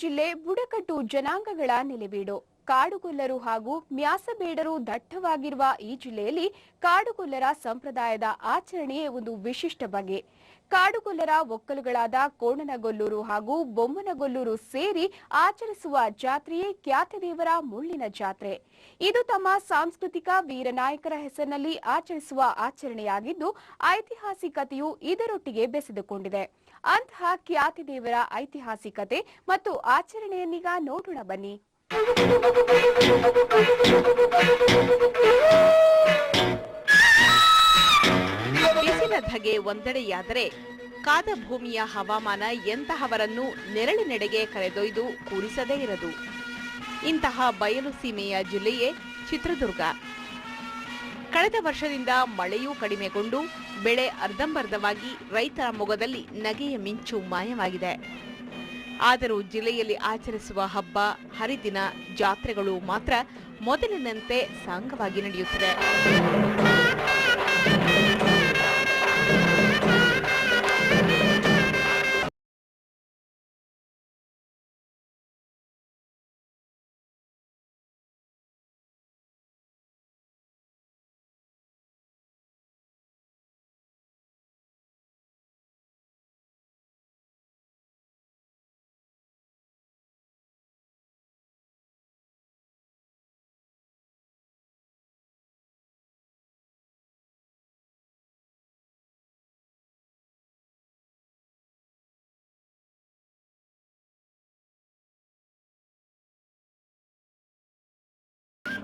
ಜಿಲ್ಲೆ ಬುಡಕಟ್ಟು ಜನಾಂಗಗಳ ನೆಲೆವೀಡು. ಕಾಡುಗೊಲ್ಲರು ಹಾಗೂ ಮ್ಯಾಸಬೇಡರು ದಟ್ಟವಾಗಿರುವ ಈ ಜಿಲ್ಲೆಯಲ್ಲಿ ಕಾಡುಗೊಲ್ಲರ ಸಂಪ್ರದಾಯದ ಆಚರಣೆಯೇ ಒಂದು ವಿಶಿಷ್ಟ ಬಗೆ. ಕಾಡುಗೊಲ್ಲರ ಒಕ್ಕಲುಗಳಾದ ಕೋಣನಗೊಲ್ಲೂರು ಹಾಗೂ ಬೊಮ್ಮನಗೊಲ್ಲೂರು ಸೇರಿ ಆಚರಿಸುವ ಜಾತ್ರೆಯೇ ಖ್ಯಾತದೇವರ ಮುಳ್ಳಿನ ಜಾತ್ರೆ. ಇದು ತಮ್ಮ ಸಾಂಸ್ಕೃತಿಕ ವೀರನಾಯಕರ ಹೆಸರಿನಲ್ಲಿ ಆಚರಿಸುವ ಆಚರಣೆಯಾಗಿದ್ದು, ಐತಿಹಾಸಿಕತೆಯು ಇದರೊಟ್ಟಿಗೆ ಬೆಸೆದುಕೊಂಡಿದೆ. ಅಂತಹ ಖ್ಯಾತಿದೇವರ ಐತಿಹಾಸಿಕತೆ ಮತ್ತು ಆಚರಣೆಯನ್ನೀಗ ನೋಡೋಣ ಬನ್ನಿ. ಬಿಸಿಲ ಧಗೆ ಒಂದೆಡೆಯಾದರೆ ಕಾದ ಭೂಮಿಯ ಹವಾಮಾನ ಎಂತಹವರನ್ನು ನೆರಳಿನೆಡೆಗೆ ಕರೆದೊಯ್ದು ಕೂರಿಸದೇ ಇರದು. ಇಂತಹ ಬಯಲು ಸೀಮೆಯ ಜಿಲ್ಲೆಯೇ ಚಿತ್ರದುರ್ಗ. ಕಳೆದ ವರ್ಷದಿಂದ ಮಳೆಯೂ ಕಡಿಮೆಗೊಂಡು ಬೆಳೆ ಅರ್ಧಂಬರ್ಧವಾಗಿ ರೈತರ ಮೊಗದಲ್ಲಿ ನಗೆಯ ಮಿಂಚು ಮಾಯವಾಗಿದೆ. ಆದರೂ ಜಿಲ್ಲೆಯಲ್ಲಿ ಆಚರಿಸುವ ಹಬ್ಬ, ಹರಿದಿನ, ಜಾತ್ರೆಗಳು ಮಾತ್ರ ಮೊದಲಿನಂತೆ ಸಾಂಗವಾಗಿ ನಡೆಯುತ್ತಿವೆ.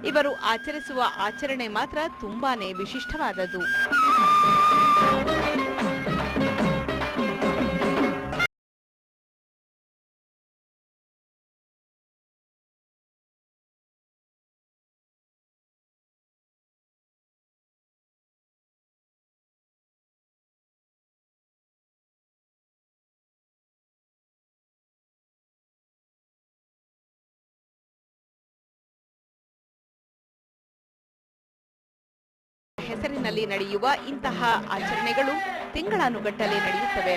ಇವರು ಆಚರಿಸುವ ಆಚರಣೆ ಮಾತ್ರ ತುಂಬಾನೇ ವಿಶಿಷ್ಟವಾದದ್ದು. ಹೆಸರಿನಲ್ಲಿ ನಡೆಯುವ ಇಂತಹ ಆಚರಣೆಗಳು ತಿಂಗಳಾನುಗಟ್ಟಲೆ ನಡೆಯುತ್ತವೆ.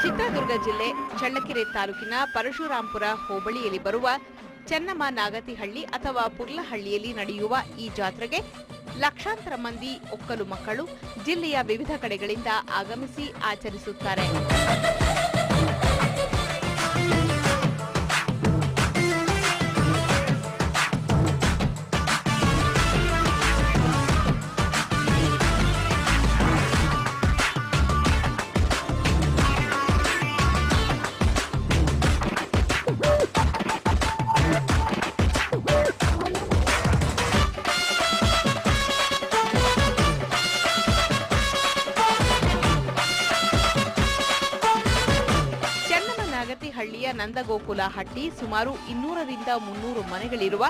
ಚಿತ್ರದುರ್ಗ ಜಿಲ್ಲೆ ಚಳ್ಳಕೆರೆ ತಾಲೂಕಿನ ಪರಶುರಾಂಪುರ ಹೋಬಳಿಯಲ್ಲಿ ಬರುವ ಚೆನ್ನಮ್ಮ ನಾಗತಿಹಳ್ಳಿ ಅಥವಾ ಪುರ್ಲಹಳ್ಳಿಯಲ್ಲಿ ನಡೆಯುವ ಈ ಜಾತ್ರೆಗೆ ಲಕ್ಷಾಂತರ ಮಂದಿ ಒಕ್ಕಲು ಮಕ್ಕಳು ಜಿಲ್ಲೆಯ ವಿವಿಧ ಕಡೆಗಳಿಂದ ಆಗಮಿಸಿ ಆಚರಿಸುತ್ತಾರೆ. ಹಳ್ಳಿಯ ನಂದಗೋಕುಲ ಹಟ್ಟಿ ಸುಮಾರು 200ರಿಂದ 300 ಮನೆಗಳಿರುವ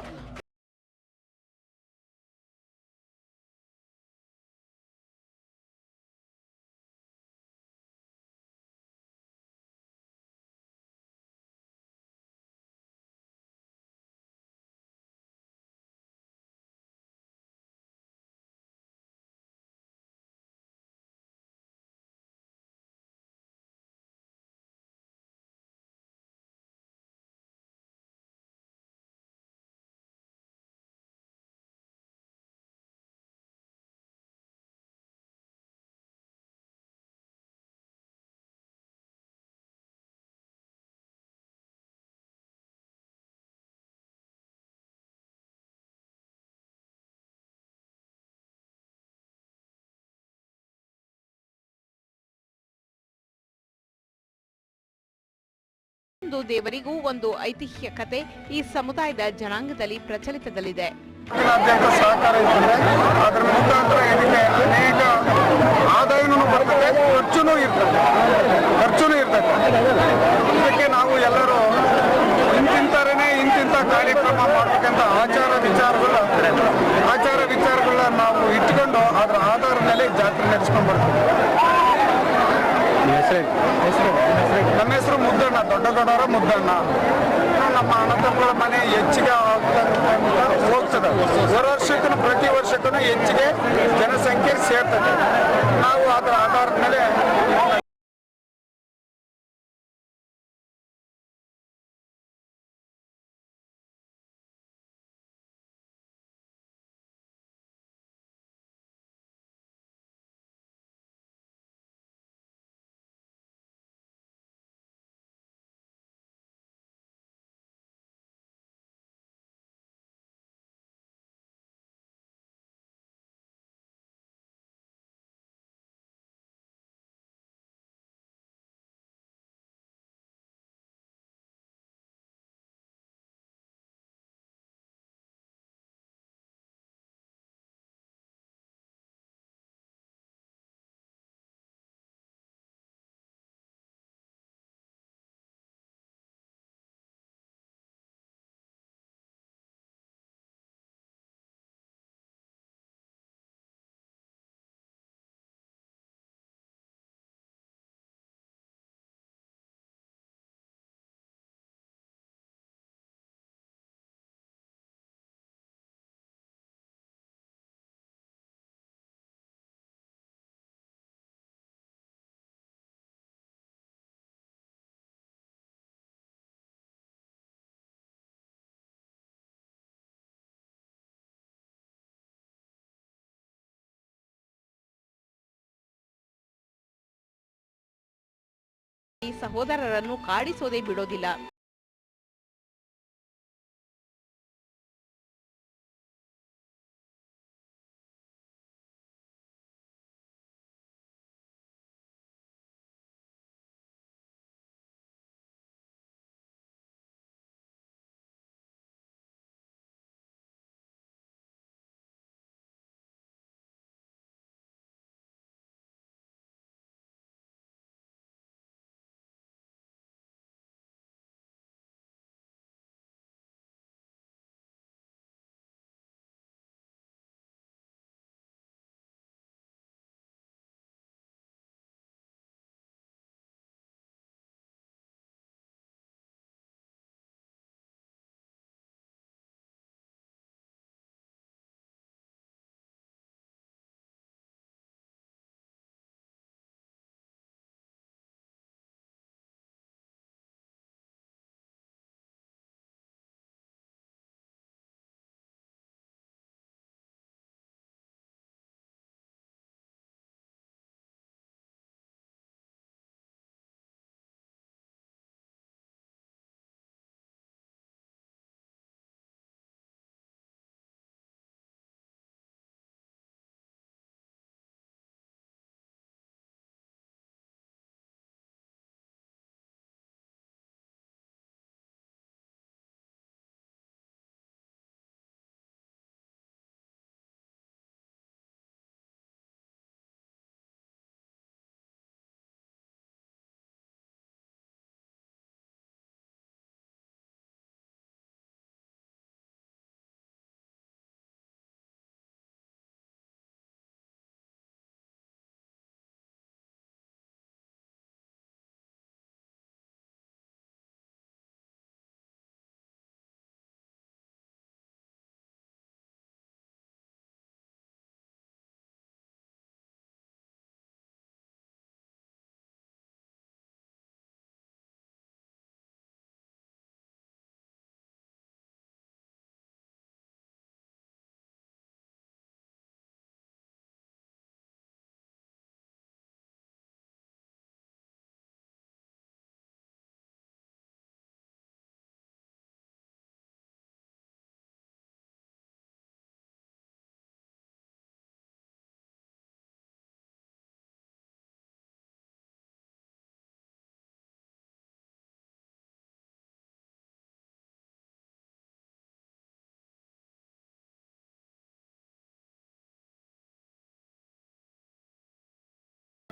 ಪ್ರತಿಯೊಂದು ದೇವರಿಗೂ ಒಂದು ಐತಿಹ್ಯ ಕತೆ ಈ ಸಮುದಾಯದ ಜನಾಂಗದಲ್ಲಿ ಪ್ರಚಲಿತದಲ್ಲಿದೆ. ರಾಜ್ಯಾದ್ಯಂತ ಸಹಕಾರ ಇರ್ತದೆ. ಅದರ ಮುಖಾಂತರ ಇದಕ್ಕೆ ಅನೇಕ ಆದಾಯನೂ ಬರ್ತದೆ, ಖರ್ಚುನೂ ಇರ್ತದೆ. ಇದಕ್ಕೆ ನಾವು ಎಲ್ಲರೂ ಇಂತಿಂಥ ಕಾರ್ಯಕ್ರಮ ಮಾಡಬೇಕಂತ ಆಚಾರ ವಿಚಾರಗಳನ್ನ ನಾವು ಇಟ್ಕೊಂಡು ಅದರ ಆಧಾರದ ಮೇಲೆ ಜಾತ್ರೆ ನಡೆಸ್ಕೊಂಡು ಬರ್ತೀವಿ. ನನ್ನ ಹೆಸರು ಮುದ್ದಣ್ಣ, ದೊಡ್ಡಗೌಡರ ಮುದ್ದಣ್ಣ. ನಮ್ಮ ಅಣ್ಣತಮ್ಮಗಳ ಮನೆ ಹೆಚ್ಚಿಗೆ ಹೋಗ್ತದೆ. ವರ್ಷಕ್ಕೂ ಪ್ರತಿ ವರ್ಷಕ್ಕೂ ಹೆಚ್ಚಿಗೆ ಜನಸಂಖ್ಯೆ ಸೇರ್ತದೆ. ನಾವು ಅದರ ಆಧಾರದ ಮೇಲೆ ಈ ಸಹೋದರರನ್ನು ಕಾಡಿಸೋದೇ ಬಿಡೋದಿಲ್ಲ.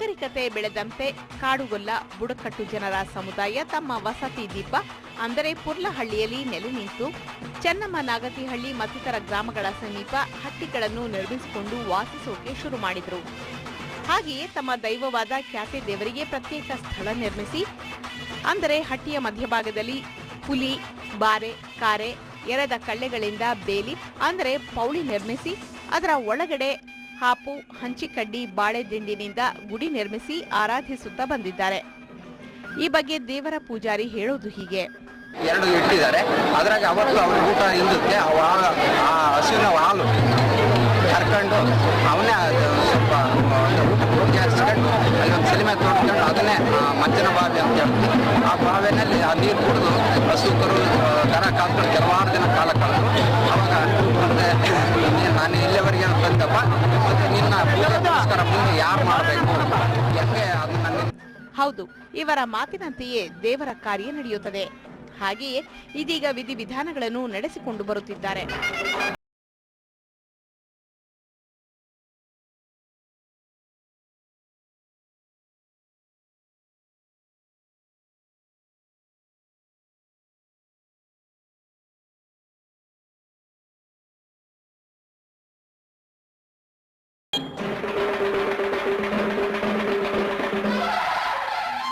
ನಾಗರಿಕತೆ ಬೆಳೆದಂತೆ ಕಾಡುಗೊಲ್ಲ ಬುಡಕಟ್ಟು ಜನರ ಸಮುದಾಯ ತಮ್ಮ ವಸತಿ ದೀಪ ಅಂದರೆ ಪುರ್ಲಹಳ್ಳಿಯಲ್ಲಿ ನೆಲೆ ನಿಂತು ಚೆನ್ನಮ್ಮ ನಾಗತಿಹಳ್ಳಿ ಮತ್ತಿತರ ಗ್ರಾಮಗಳ ಸಮೀಪ ಹಟ್ಟಿಗಳನ್ನು ನಿರ್ಮಿಸಿಕೊಂಡು ವಾಸಿಸೋಕೆ ಶುರು ಮಾಡಿದರು. ಹಾಗೆಯೇ ತಮ್ಮ ದೈವವಾದ ಕ್ಯಾತೆ ದೇವರಿಗೆ ಪ್ರತ್ಯೇಕ ಸ್ಥಳ ನಿರ್ಮಿಸಿ ಅಂದರೆ ಹಟ್ಟಿಯ ಮಧ್ಯಭಾಗದಲ್ಲಿ ಹುಲಿ, ಬಾರೆ, ಕಾರೆ, ಎರದ ಕಳ್ಳೆಗಳಿಂದ ಬೇಲಿ ಅಂದರೆ ಪೌಳಿ ನಿರ್ಮಿಸಿ ಅದರ ಒಳಗಡೆ ಹಾಪು, ಹಂಚಿಕಡ್ಡಿ, ಬಾಳೆ ದಿಂಡಿನಿಂದ ಗುಡಿ ನಿರ್ಮಿಸಿ ಆರಾಧಿಸುತ್ತಾ ಬಂದಿದ್ದಾರೆ. ಈ ಬಗ್ಗೆ ದೇವರ ಪೂಜಾರಿ ಹೇಳೋದು ಹೀಗೆ. 2 ಇಟ್ಟಿದ್ದಾರೆ. ಅದ್ರಾಗ ಅವತ್ತು ಅವ್ರ ಊಟ ಹಿಂದಕ್ಕೆ ಆ ಹಸುವಿನ ಹಾಲು ಕರ್ಕೊಂಡು ಅವನೇ ಸ್ವಲ್ಪ ಊಟ ಪೂಜೆ ಹರಿಸ್ಕೊಂಡು ಅಲ್ಲೊಂದು ಸಿನಿಮಾ ತೋಡ್ಕೊಂಡು ಅದನ್ನೇ ಮಂಚನ ಬಾವಿ ಅಂತ ಹೇಳ್ತೀವಿ. ಆ ಬಾವಿನಲ್ಲಿ ಆ ನೀರು ಕುಡಿದು ಹಸು ಕರು ದನ ಕಾಲ್ಕೊಂಡು ಕೆಲವಾರು ದಿನ ಕಾಲ ಕಳೆದು ಅವಾಗ ನಾನು ಇಲ್ಲಿವರೆಗೆ ಬಂದಪ್ಪ ಮತ್ತು ನಿನ್ನ ಪೂಜೆ ಪುರಸ್ಕಾರ ಮುಂದೆ ಯಾರು ಮಾಡಬೇಕು ಹೆಂಗೆ ಅದನ್ನ. ಹೌದು, ಇವರ ಮಾತಿನಂತೆಯೇ ದೇವರ ಕಾರ್ಯ ನಡೆಯುತ್ತದೆ. ಹಾಗೆಯೇ ಇದೀಗ ವಿಧಿವಿಧಾನಗಳನ್ನು ನಡೆಸಿಕೊಂಡು ಬರುತ್ತಿದ್ದಾರೆ.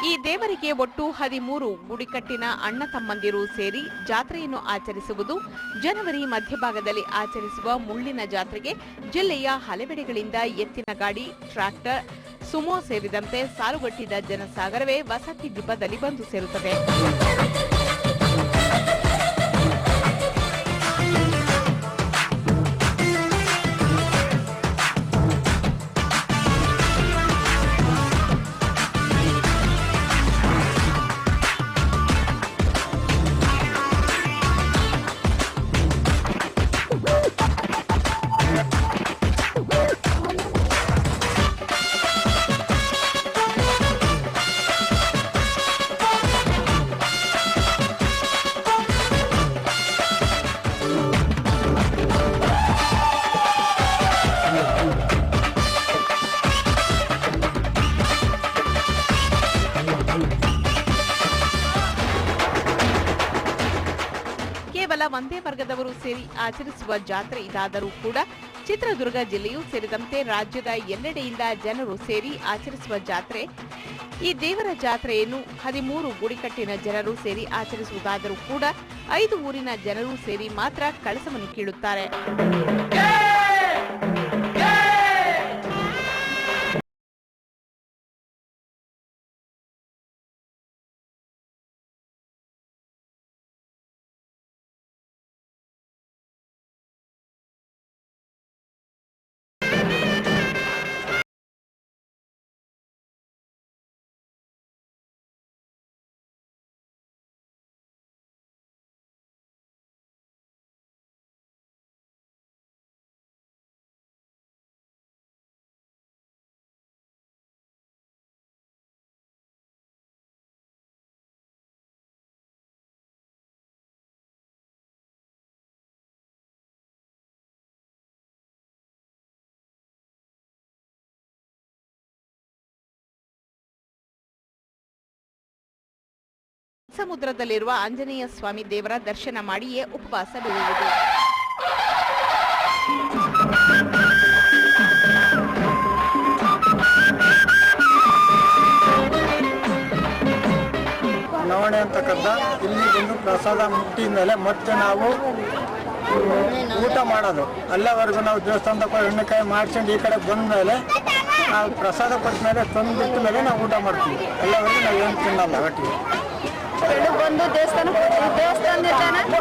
ಈ ದೇವರಿಗೆ ಒಟ್ಟು 13 ಗುಡಿಕಟ್ಟಿನ ಅಣ್ಣ ತಮ್ಮಂದಿರು ಸೇರಿ ಜಾತ್ರೆಯನ್ನು ಆಚರಿಸುವುದು. ಜನವರಿ ಮಧ್ಯಭಾಗದಲ್ಲಿ ಆಚರಿಸುವ ಮುಳ್ಳಿನ ಜಾತ್ರೆಗೆ ಜಿಲ್ಲೆಯ ಹಲವೆಡೆಗಳಿಂದ ಎತ್ತಿನ ಗಾಡಿ, ಟ್ರ್ಯಾಕ್ಟರ್, ಸುಮೋ ಸೇರಿದಂತೆ ಸಾಲುಗಟ್ಟಿದ ಜನಸಾಗರವೇ ವಸತಿ ದಿಬ್ಬದಲ್ಲಿ ಬಂದು ಸೇರುತ್ತದೆ. ಕೇವಲ ಒಂದೇ ವರ್ಗದವರು ಸೇರಿ ಆಚರಿಸುವ ಜಾತ್ರೆ ಇದಾದರೂ ಕೂಡ ಚಿತ್ರದುರ್ಗ ಜಿಲ್ಲೆಯೂ ಸೇರಿದಂತೆ ರಾಜ್ಯದ ಎಲ್ಲೆಡೆಯಿಂದ ಜನರು ಸೇರಿ ಆಚರಿಸುವ ಜಾತ್ರೆ. ಈ ದೇವರ ಜಾತ್ರೆಯನ್ನು 13 ಗುಡಿಕಟ್ಟಿನ ಜನರು ಸೇರಿ ಆಚರಿಸುವುದಾದರೂ ಕೂಡ 5 ಊರಿನ ಜನರು ಸೇರಿ ಮಾತ್ರ ಕಳಸವನ್ನು ಕೀಳುತ್ತಾರೆ. ಸಮುದ್ರದಲ್ಲಿರುವ ಆಂಜನೇಯ ಸ್ವಾಮಿ ದೇವರ ದರ್ಶನ ಮಾಡಿಯೇ ಉಪವಾಸ ಬಿಡುವುದು. ನವಣೆ ಅಂತಕ್ಕಂಥ ಇಲ್ಲಿ ಬಂದು ಪ್ರಸಾದ ಮುಟ್ಟಿದ ಮೇಲೆ ಮತ್ತೆ ನಾವು ಊಟ ಮಾಡೋದು. ಅಲ್ಲಿವರೆಗೂ ನಾವು ದೇವಸ್ಥಾನದ ಎಣ್ಣೆಕಾಯಿ ಮಾಡ್ಕೊಂಡು ಈ ಕಡೆ ಬಂದ ಮೇಲೆ ನಾವು ಪ್ರಸಾದ ಕೊಟ್ಟ ಮೇಲೆ ತಂದುಬಿಟ್ಟ ಮೇಲೆ ನಾವು ಊಟ ಮಾಡ್ತೀವಿ. ಅಲ್ಲಿವರೆಗೂ ನಾವು ಏನು ತಿನ್ನಲ್ಲ ಒಟ್ಟಿಗೆ. ಬಂದು ದೇವಸ್ಥಾನದಿಂದ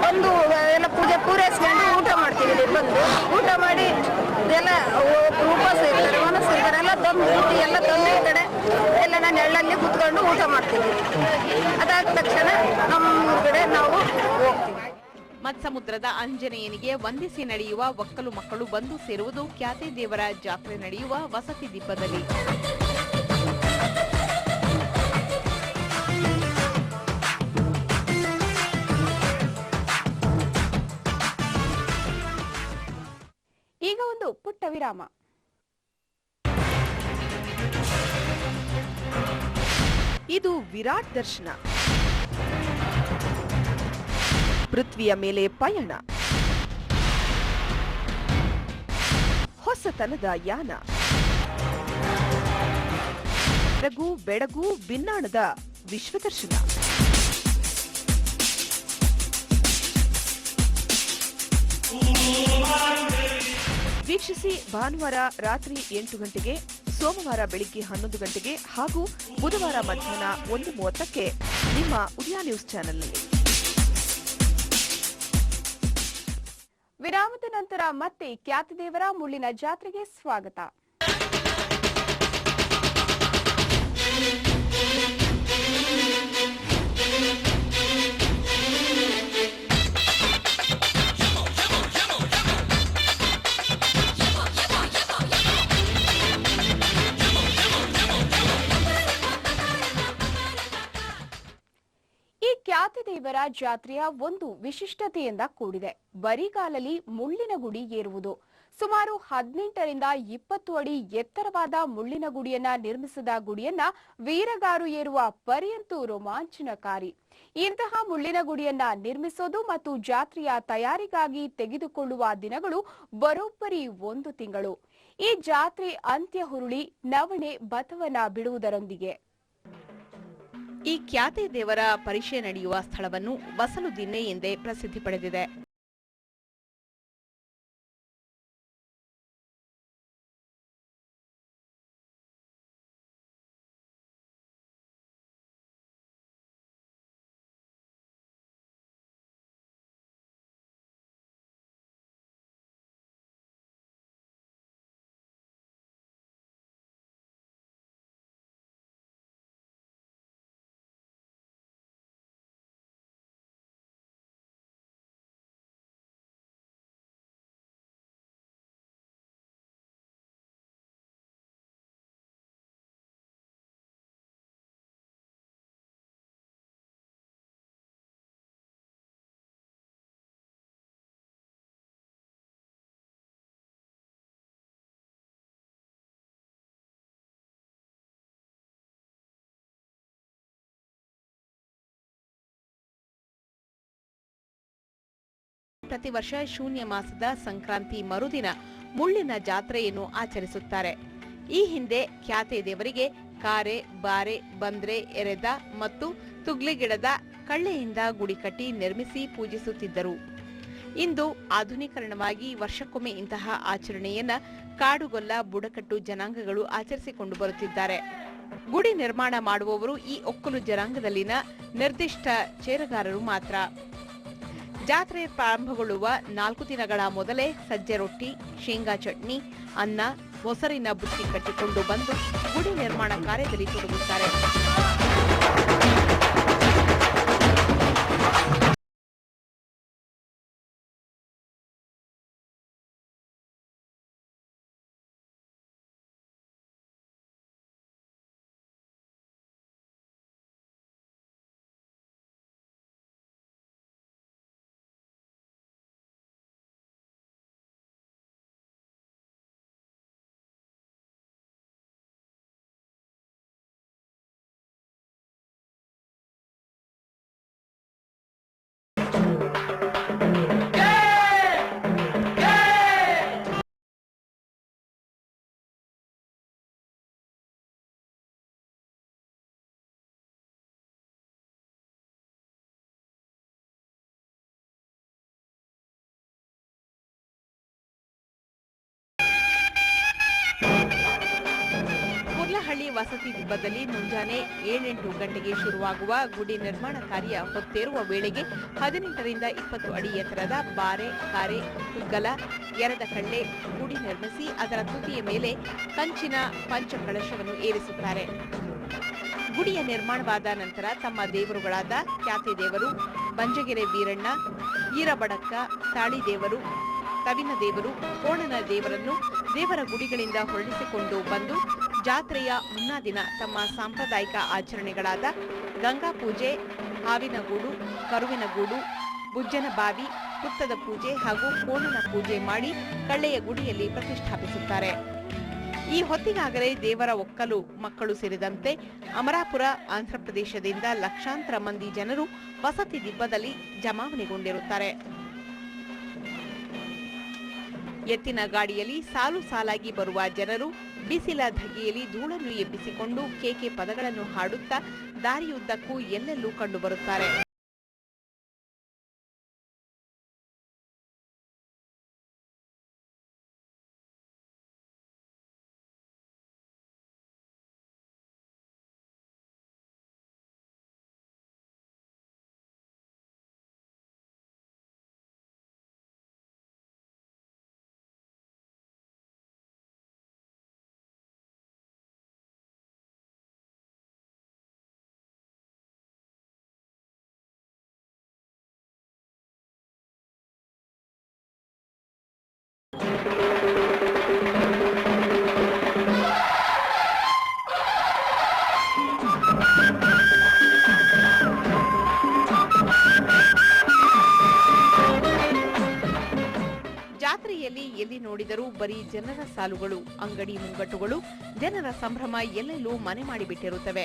ಬಂದು ಎಲ್ಲ ಪೂಜೆ ಪೂರೈಸ್ಕೊಂಡು ಊಟ ಮಾಡ್ತೀವಿ. ಬಂದು ಊಟ ಮಾಡಿ ಎಲ್ಲ ಉಪವಾಸ ಇರ್ತಾರೆ, ಮನಸ್ಸು ಇರ್ತಾರೆ, ಎಲ್ಲ ತಂದು ಎಲ್ಲ ತಂದು ಈ ಕಡೆ ಎಲ್ಲ ನಾನು ಎಳ್ಳಲ್ಲಿ ಕುತ್ಕೊಂಡು ಊಟ ಮಾಡ್ತೀವಿ. ಅದಾದ ತಕ್ಷಣ ನಮ್ಮ ಕಡೆ ನಾವು ಹೋಗ್ತೀವಿ. ಮತ್ಸಮುದ್ರದ ಆಂಜನೇಯನಿಗೆ ವಂದಿಸಿ ನಡೆಯುವ ಒಕ್ಕಲು ಮಕ್ಕಳು ಬಂದು ಸೇರುವುದು ಕ್ಯಾತೆ ದೇವರ ಜಾತ್ರೆ ನಡೆಯುವ ವಸತಿ ದಿಬ್ಬದಲ್ಲಿ. ಈಗ ಒಂದು ಪುಟ್ಟ ವಿರಾಮ. ಇದು ವಿರಾಟ್ ದರ್ಶನ. ಪೃಥ್ವಿಯ ಮೇಲೆ ಪಯಣ, ಹೊಸತನದ ಯಾನ, ಬೆಳಗು ಬೆಳಗು ಬಿನ್ನಾಣದ ವಿಶ್ವದರ್ಶನ. ವೀಕ್ಷಿಸಿ ಭಾನುವಾರ ರಾತ್ರಿ 8 ಗಂಟೆಗೆ, ಸೋಮವಾರ ಬೆಳಿಗ್ಗೆ 11 ಗಂಟೆಗೆ ಹಾಗೂ ಬುಧವಾರ ಮಧ್ಯಾಹ್ನ 1:30ಕ್ಕೆ ನಿಮ್ಮ ಉದಯ ನ್ಯೂಸ್ ಚಾನೆಲ್ನಲ್ಲಿ. ವಿರಾಮದ ನಂತರ ಮತ್ತೆ ಖ್ಯಾತಿದೇವರ ಮುಳ್ಳಿನ ಜಾತ್ರೆಗೆ ಸ್ವಾಗತ. ಈ ಖ್ಯಾತಿದೇವರ ಜಾತ್ರೆಯ ಒಂದು ವಿಶಿಷ್ಟತೆಯಿಂದ ಕೂಡಿದೆ. ಬರಿಗಾಲಲ್ಲಿ ಮುಳ್ಳಿನ ಗುಡಿ ಏರುವುದು. ಸುಮಾರು 18ರಿಂದ 20 ಅಡಿ ಎತ್ತರವಾದ ಮುಳ್ಳಿನ ಗುಡಿಯನ್ನ ನಿರ್ಮಿಸಿದ ಗುಡಿಯನ್ನ ವೀರಗಾರು ಏರುವ ಪರ್ಯಂತೂ ರೋಮಾಂಚನಕಾರಿ. ಇಂತಹ ಮುಳ್ಳಿನ ಗುಡಿಯನ್ನ ನಿರ್ಮಿಸೋದು ಮತ್ತು ಜಾತ್ರೆಯ ತಯಾರಿಗಾಗಿ ತೆಗೆದುಕೊಳ್ಳುವ ದಿನಗಳು ಬರೋಬ್ಬರಿ 1 ತಿಂಗಳು. ಈ ಜಾತ್ರೆ ಅಂತ್ಯ ಹುರುಳಿ ನವಣೆ ಬತವನ ಬಿಡುವುದರೊಂದಿಗೆ. ಈ ಖ್ಯಾತಿ ದೇವರ ಪರಿಷೆ ನಡೆಯುವ ಸ್ಥಳವನ್ನು ಬಸಲು ದಿನ್ನೆ ಎಂದೇ ಪ್ರಸಿದ್ಧಿ ಪಡೆದಿದೆ. ಪ್ರತಿ ವರ್ಷ ಶೂನ್ಯ ಮಾಸದ ಸಂಕ್ರಾಂತಿ ಮರುದಿನ ಮುಳ್ಳಿನ ಜಾತ್ರೆಯನ್ನು ಆಚರಿಸುತ್ತಾರೆ. ಈ ಹಿಂದೆ ಖ್ಯಾತೆ ದೇವರಿಗೆ ಕಾರೆ, ಬಾರೆ, ಬಂದ್ರೆ, ಎರೆದ ಮತ್ತು ತುಗ್ಲಿಗಿಡದ ಕಳ್ಳೆಯಿಂದ ಗುಡಿ ಕಟ್ಟಿ ನಿರ್ಮಿಸಿ ಪೂಜಿಸುತ್ತಿದ್ದರು. ಇಂದು ಆಧುನೀಕರಣವಾಗಿ ವರ್ಷಕ್ಕೊಮ್ಮೆ ಇಂತಹ ಆಚರಣೆಯನ್ನ ಕಾಡುಗೊಲ್ಲ ಬುಡಕಟ್ಟು ಜನಾಂಗಗಳು ಆಚರಿಸಿಕೊಂಡು ಬರುತ್ತಿದ್ದಾರೆ. ಗುಡಿ ನಿರ್ಮಾಣ ಮಾಡುವವರು ಈ ಒಕ್ಕಲು ಜನಾಂಗದಲ್ಲಿನ ನಿರ್ದಿಷ್ಟ ಚೇರಗಾರರು ಮಾತ್ರ. ಜಾತ್ರೆ ಪ್ರಾರಂಭಗೊಳ್ಳುವ 4 ದಿನಗಳ ಮೊದಲೇ ಸಜ್ಜೆ ರೊಟ್ಟಿ, ಶೇಂಗಾ ಚಟ್ನಿ, ಅನ್ನ, ಮೊಸರಿನ ಬುತ್ತಿ ಕಟ್ಟಿಕೊಂಡು ಬಂದು ಗುಡಿ ನಿರ್ಮಾಣ ಕಾರ್ಯದಲ್ಲಿ ತೊಡಗುತ್ತಾರೆ. ಹಳ್ಳಿ ವಸತಿ ದಿಬ್ಬದಲ್ಲಿ ಮುಂಜಾನೆ 7-8 ಗಂಟೆಗೆ ಶುರುವಾಗುವ ಗುಡಿ ನಿರ್ಮಾಣ ಕಾರ್ಯ ಹೊತ್ತೇರುವ ವೇಳೆಗೆ 18ರಿಂದ 20 ಅಡಿ ಎತ್ತರದ ಬಾರೆ, ಕಾರೆ, ತುಗ್ಗಲ, ಎರದ ಕಳ್ಳೆ ಗುಡಿ ನಿರ್ಮಿಸಿ ಅದರ ತುದಿಯ ಮೇಲೆ ಕಂಚಿನ ಪಂಚಕಳಶವನ್ನು ಏರಿಸುತ್ತಾರೆ. ಗುಡಿಯ ನಿರ್ಮಾಣವಾದ ನಂತರ ತಮ್ಮ ದೇವರುಗಳಾದ ಖ್ಯಾತಿ ದೇವರು, ಬಂಜಗೆರೆ ವೀರಣ್ಣ, ಈರಬಡಕ್ಕ, ತಾಳಿ ದೇವರು, ತವಿನ ದೇವರು, ಕೋಣನ ದೇವರನ್ನು ದೇವರ ಗುಡಿಗಳಿಂದ ಹೊರಡಿಸಿಕೊಂಡು ಬಂದು ಜಾತ್ರೆಯ ಮುನ್ನಾ ದಿನ ತಮ್ಮ ಸಾಂಪ್ರದಾಯಿಕ ಆಚರಣೆಗಳಾದ ಗಂಗಾ ಪೂಜೆ, ಹಾವಿನ ಗೂಡು, ಕರುವಿನ ಗೂಡು, ಬುಜ್ಜನ ಬಾವಿ, ಹುತ್ತದ ಪೂಜೆ ಹಾಗೂ ಕೋಣನ ಪೂಜೆ ಮಾಡಿ ಕಳ್ಳೆಯ ಗುಡಿಯಲ್ಲಿ ಪ್ರತಿಷ್ಠಾಪಿಸುತ್ತಾರೆ. ಈ ಹೊತ್ತಿಗಾಗಲೇ ದೇವರ ಒಕ್ಕಲು ಮಕ್ಕಳು ಸೇರಿದಂತೆ ಅಮರಾಪುರ ಆಂಧ್ರಪ್ರದೇಶದಿಂದ ಲಕ್ಷಾಂತರ ಮಂದಿ ಜನರು ವಸತಿ ದಿಬ್ಬದಲ್ಲಿ ಜಮಾವಣೆಗೊಂಡಿರುತ್ತಾರೆ. ಎತ್ತಿನ ಗಾಡಿಯಲ್ಲಿ ಸಾಲು ಸಾಲಾಗಿ ಬರುವ ಜನರು ಬಿಸಿಲ ಧಗೆಯಲ್ಲಿ ಧೂಳನ್ನು ಎಬ್ಬಿಸಿಕೊಂಡು ಕೇಕೆ ಪದಗಳನ್ನು ಹಾಡುತ್ತಾ ದಾರಿಯುದ್ದಕ್ಕೂ ಎಲ್ಲೆಲ್ಲೂ ಕಂಡುಬರುತ್ತಾರೆ. ಜಾತ್ರೆಯಲ್ಲಿ ಎಲ್ಲಿ ನೋಡಿದರೂ ಬರೀ ಜನರ ಸಾಲುಗಳು, ಅಂಗಡಿ ಮುಂಗಟ್ಟುಗಳು, ಜನರ ಸಂಭ್ರಮ ಎಲ್ಲೆಲ್ಲೂ ಮನೆ ಮಾಡಿಬಿಟ್ಟಿರುತ್ತವೆ.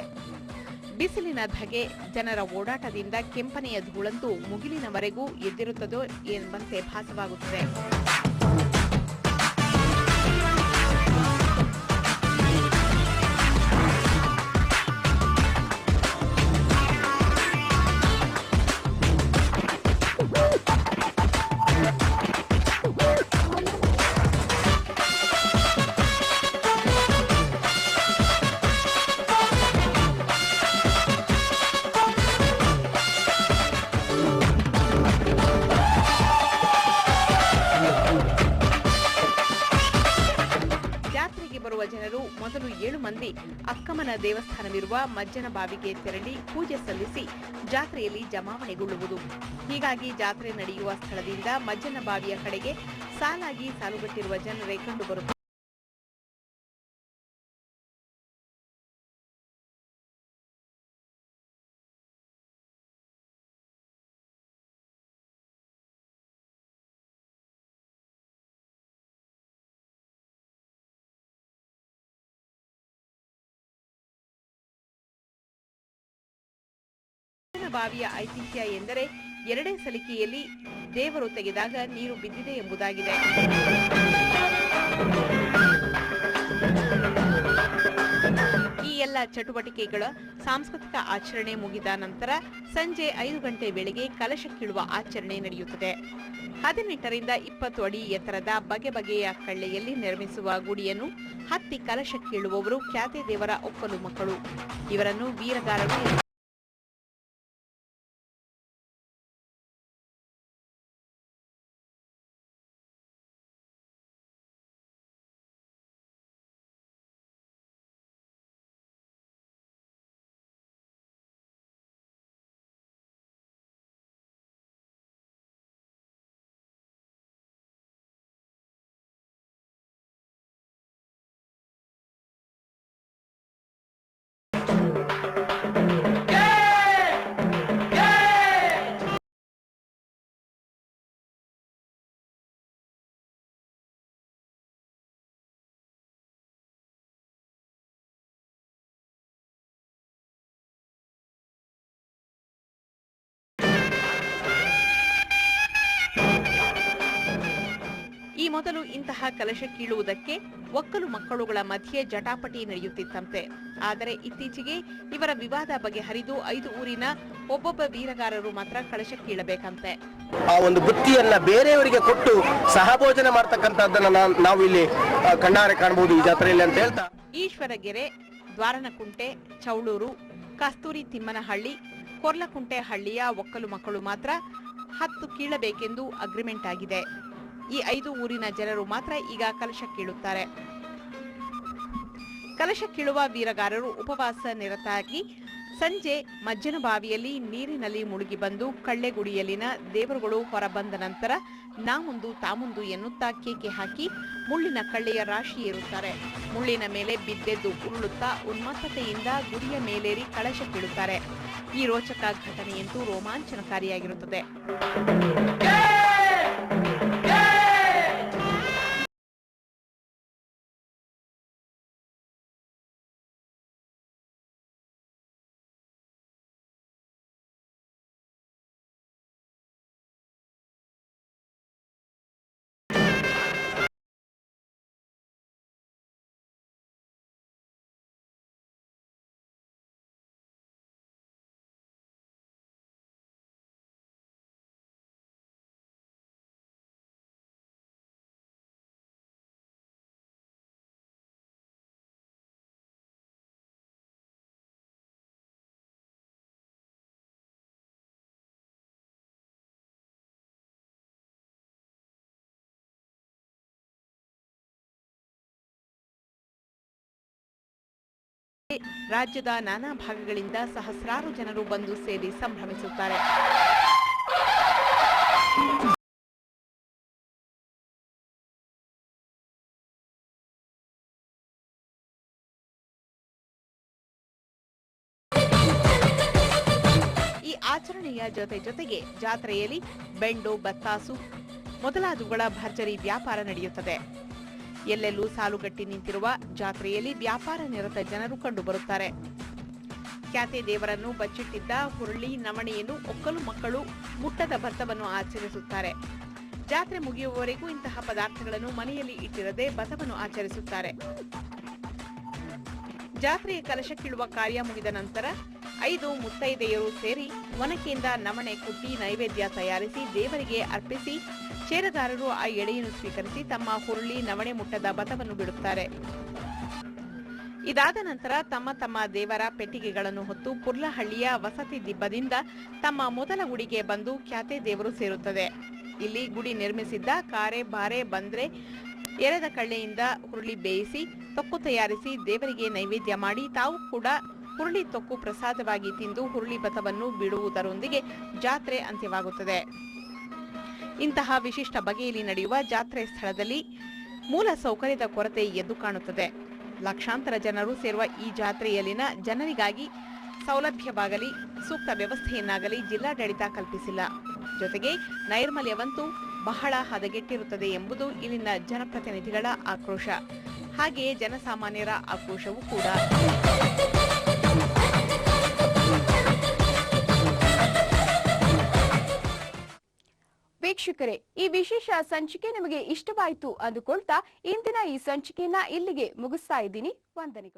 ಬಿಸಿಲಿನ ಧಗೆ, ಜನರ ಓಡಾಟದಿಂದ ಕೆಂಪನೆಯ ಧೂಳಂತೂ ಮುಗಿಲಿನವರೆಗೂ ಎದ್ದಿರುತ್ತದೋ ಎಂಬಂತೆ ಭಾಸವಾಗುತ್ತದೆ. ಬರುವ ಜನರು ಮೊದಲು 7 ಮಂದಿ ಅಕ್ಕಮ್ಮನ ದೇವಸ್ಥಾನವಿರುವ ಮಜ್ಜನ ಬಾವಿಗೆ ತೆರಳಿ ಪೂಜೆ ಸಲ್ಲಿಸಿ ಜಾತ್ರೆಯಲ್ಲಿ ಜಮಾವಣೆಗೊಳ್ಳುವುದು. ಹೀಗಾಗಿ ಜಾತ್ರೆ ನಡೆಯುವ ಸ್ಥಳದಿಂದ ಮಜ್ಜನ ಬಾವಿಯ ಕಡೆಗೆ ಸಾಲಾಗಿ ಸಾಲುಗಟ್ಟಿರುವ ಜನರೇ ಕಂಡುಬರುತ್ತಾರೆ. ಬಾವಿಯ ಐತಿಹ್ಯ ಎಂದರೆ ಎರಡೇ ಸಲಿಕೆಯಲ್ಲಿ ದೇವರು ತೆಗೆದಾಗ ನೀರು ಬಿದ್ದಿದೆ ಎಂಬುದಾಗಿದೆ. ಈ ಎಲ್ಲ ಚಟುವಟಿಕೆಗಳ ಸಾಂಸ್ಕೃತಿಕ ಆಚರಣೆ ಮುಗಿದ ನಂತರ ಸಂಜೆ 5 ಗಂಟೆ ವೇಳೆಗೆ ಕಲಶ ಕೀಳುವ ಆಚರಣೆ ನಡೆಯುತ್ತದೆ. 18 ರಿಂದ 20 ಅಡಿ ಎತ್ತರದ ಬಗೆ ಬಗೆಯ ಕಳ್ಳೆಯಲ್ಲಿ ನಿರ್ಮಿಸುವ ಗುಡಿಯನ್ನು ಹತ್ತಿ ಕಲಶ ಕೀಳುವವರು ಖ್ಯಾತೆ ದೇವರ ಒಕ್ಕಲು ಮಕ್ಕಳು. ಇವರನ್ನು ವೀರಗಾರರು ಈ ಮೊದಲು ಇಂತಹ ಕಲಶ ಕೀಳುವುದಕ್ಕೆ ಒಕ್ಕಲು ಮಕ್ಕಳುಗಳ ಮಧ್ಯೆ ಜಟಾಪಟಿ ನಡೆಯುತ್ತಿತ್ತಂತೆ. ಆದರೆ ಇತ್ತೀಚೆಗೆ ಇವರ ವಿವಾದ ಬಗೆಹರಿದು 5 ಊರಿನ ಒಬ್ಬೊಬ್ಬ ವೀರಗಾರರು ಮಾತ್ರ ಕಲಶ ಕೀಳಬೇಕಂತೆ. ಆ ಒಂದು ಬುತ್ತಿಯನ್ನ ಬೇರೆಯವರಿಗೆ ಕೊಟ್ಟು ಸಹಭೋಜನ ಮಾಡ್ತಕ್ಕಂಥದ್ದನ್ನ ನಾವು ಇಲ್ಲಿ ಕಣ್ಣಾರೆ ಕಾಣಬಹುದು ಈ ಜಾತ್ರೆಯಲ್ಲಿ ಅಂತ ಹೇಳ್ತಾ, ಈಶ್ವರಗೆರೆ, ದ್ವಾರನಕುಂಟೆ, ಚೌಳೂರು, ಕಸ್ತೂರಿ ತಿಮ್ಮನಹಳ್ಳಿ, ಕೊರ್ಲಕುಂಟೆ ಹಳ್ಳಿಯ ಒಕ್ಕಲು ಮಕ್ಕಳು ಮಾತ್ರ 10 ಕೀಳಬೇಕೆಂದು ಅಗ್ರಿಮೆಂಟ್ ಆಗಿದೆ. ಈ 5 ಊರಿನ ಜನರು ಮಾತ್ರ ಈಗ ಕಲಶ ಕೀಳುತ್ತಾರೆ. ಕಲಶ ಕೀಳುವ ವೀರಗಾರರು ಉಪವಾಸ ನಿರತರಾಗಿ ಸಂಜೆ ಮಜ್ಜನ ಬಾವಿಯಲ್ಲಿ ನೀರಿನಲ್ಲಿ ಮುಳುಗಿ ಬಂದು ಕಳ್ಳೆಗುಡಿಯಲ್ಲಿನ ದೇವರುಗಳು ಹೊರಬಂದ ನಂತರ ನಾಮುಂದು ತಾಮುಂದು ಎನ್ನುತ್ತಾ ಕೇಕೆ ಹಾಕಿ ಮುಳ್ಳಿನ ಕಳ್ಳೆಯ ರಾಶಿ ಏರುತ್ತಾರೆ. ಮುಳ್ಳಿನ ಮೇಲೆ ಬಿದ್ದೆದ್ದು ಉರುಳುತ್ತಾ ಉನ್ಮತ್ತತೆಯಿಂದ ಗುಡಿಯ ಮೇಲೇರಿ ಕಲಶ ಕೀಳುತ್ತಾರೆ. ಈ ರೋಚಕ ಘಟನೆಯಂತೂ ರೋಮಾಂಚನಕಾರಿಯಾಗಿರುತ್ತದೆ. ರಾಜ್ಯದ ನಾನಾ ಭಾಗಗಳಿಂದ ಸಹಸ್ರಾರು ಜನರು ಬಂದು ಸೇರಿ ಸಂಭ್ರಮಿಸುತ್ತಾರೆ. ಈ ಆಚರಣೆಯ ಜೊತೆಗೆ ಜಾತ್ರೆಯಲ್ಲಿ ಬೆಂಡು, ಬತ್ತಾಸು ಮೊದಲಾದವುಗಳ ಭರ್ಜರಿ ವ್ಯಾಪಾರ ನಡೆಯುತ್ತದೆ. ಎಲ್ಲೆಲ್ಲೂ ಸಾಲುಗಟ್ಟಿ ನಿಂತಿರುವ ಜಾತ್ರೆಯಲ್ಲಿ ವ್ಯಾಪಾರ ನಿರತ ಜನರು ಕಂಡುಬರುತ್ತಾರೆ. ಖ್ಯಾತೆ ದೇವರನ್ನು ಬಚ್ಚಿಟ್ಟಿದ್ದ ಹುರುಳಿ, ನವಣೆಯನ್ನು ಒಕ್ಕಲು ಮಕ್ಕಳು ಮುಟ್ಟದ ಭತ್ತವನ್ನು ಆಚರಿಸುತ್ತಾರೆ. ಜಾತ್ರೆ ಮುಗಿಯುವವರೆಗೂ ಇಂತಹ ಪದಾರ್ಥಗಳನ್ನು ಮನೆಯಲ್ಲಿ ಇಟ್ಟಿರದೆ ಬತವನ್ನು ಆಚರಿಸುತ್ತಾರೆ. ಜಾತ್ರೆಯ ಕಲಶ ಕೀಳುವ ಕಾರ್ಯ ಮುಗಿದ ನಂತರ 5 ಮುತ್ತೈದೆಯರು ಸೇರಿ ಒನಕೆಯಿಂದ ನವಣೆ ಕುಟ್ಟಿ ನೈವೇದ್ಯ ತಯಾರಿಸಿ ದೇವರಿಗೆ ಅರ್ಪಿಸಿ ಚೇರದಾರರು ಆ ಎಡೆಯನ್ನು ಸ್ವೀಕರಿಸಿ ತಮ್ಮ ಹುರುಳಿ, ನವಣೆ ಮುಟ್ಟದ ಬತವನ್ನು ಬಿಡುತ್ತಾರೆ. ಇದಾದ ನಂತರ ತಮ್ಮ ತಮ್ಮ ದೇವರ ಪೆಟ್ಟಿಗೆಗಳನ್ನು ಹೊತ್ತು ಪುರ್ಲಹಳ್ಳಿಯ ವಸತಿ ದಿಬ್ಬದಿಂದ ತಮ್ಮ ಮೊದಲ ಗುಡಿಗೆ ಬಂದು ಖ್ಯಾತೆ ದೇವರು ಸೇರುತ್ತದೆ. ಇಲ್ಲಿ ಗುಡಿ ನಿರ್ಮಿಸಿದ್ದ ಕಾರೆ, ಬಾರೆ, ಬಂದ್ರೆ, ಎರೆದ ಕಳ್ಳೆಯಿಂದ ಹುರುಳಿ ಬೇಯಿಸಿ ತೊಕ್ಕು ತಯಾರಿಸಿ ದೇವರಿಗೆ ನೈವೇದ್ಯ ಮಾಡಿ ತಾವು ಕೂಡ ಹುರುಳಿ ತೊಕ್ಕು ಪ್ರಸಾದವಾಗಿ ತಿಂದು ಹುರುಳಿ ಬತವನ್ನು ಬಿಡುವುದರೊಂದಿಗೆ ಜಾತ್ರೆ ಅಂತ್ಯವಾಗುತ್ತದೆ. ಇಂತಹ ವಿಶಿಷ್ಟ ಬಗೆಯಲ್ಲಿ ನಡೆಯುವ ಜಾತ್ರೆ ಸ್ಥಳದಲ್ಲಿ ಮೂಲ ಸೌಕರ್ಯದ ಕೊರತೆ ಎದ್ದು ಕಾಣುತ್ತದೆ. ಲಕ್ಷಾಂತರ ಜನರು ಸೇರುವ ಈ ಜಾತ್ರೆಯಲ್ಲಿನ ಜನರಿಗಾಗಿ ಸೌಲಭ್ಯವಾಗಲಿ ಸೂಕ್ತ ವ್ಯವಸ್ಥೆಯನ್ನಾಗಲಿ ಜಿಲ್ಲಾಡಳಿತ ಕಲ್ಪಿಸಿಲ್ಲ. ಜೊತೆಗೆ ನೈರ್ಮಲ್ಯವಂತೂ ಬಹಳ ಹದಗೆಟ್ಟಿರುತ್ತದೆ ಎಂಬುದು ಇಲ್ಲಿನ ಜನಪ್ರತಿನಿಧಿಗಳ ಆಕ್ರೋಶ. ಹಾಗೆಯೇ ಜನಸಾಮಾನ್ಯರ ಆಕ್ರೋಶವೂ ಕೂಡ. ವೀಕ್ಷಕರೇ, ಈ ವಿಶೇಷ ಸಂಚಿಕೆ ನಿಮಗೆ ಇಷ್ಟವಾಯಿತು ಅಂದುಕೊಳ್ತಾ ಇಂದಿನ ಈ ಸಂಚಿಕೆಯನ್ನ ಇಲ್ಲಿಗೆ ಮುಗಿಸ್ತಾ ಇದ್ದೀನಿ. ವಂದನೆಗಳು.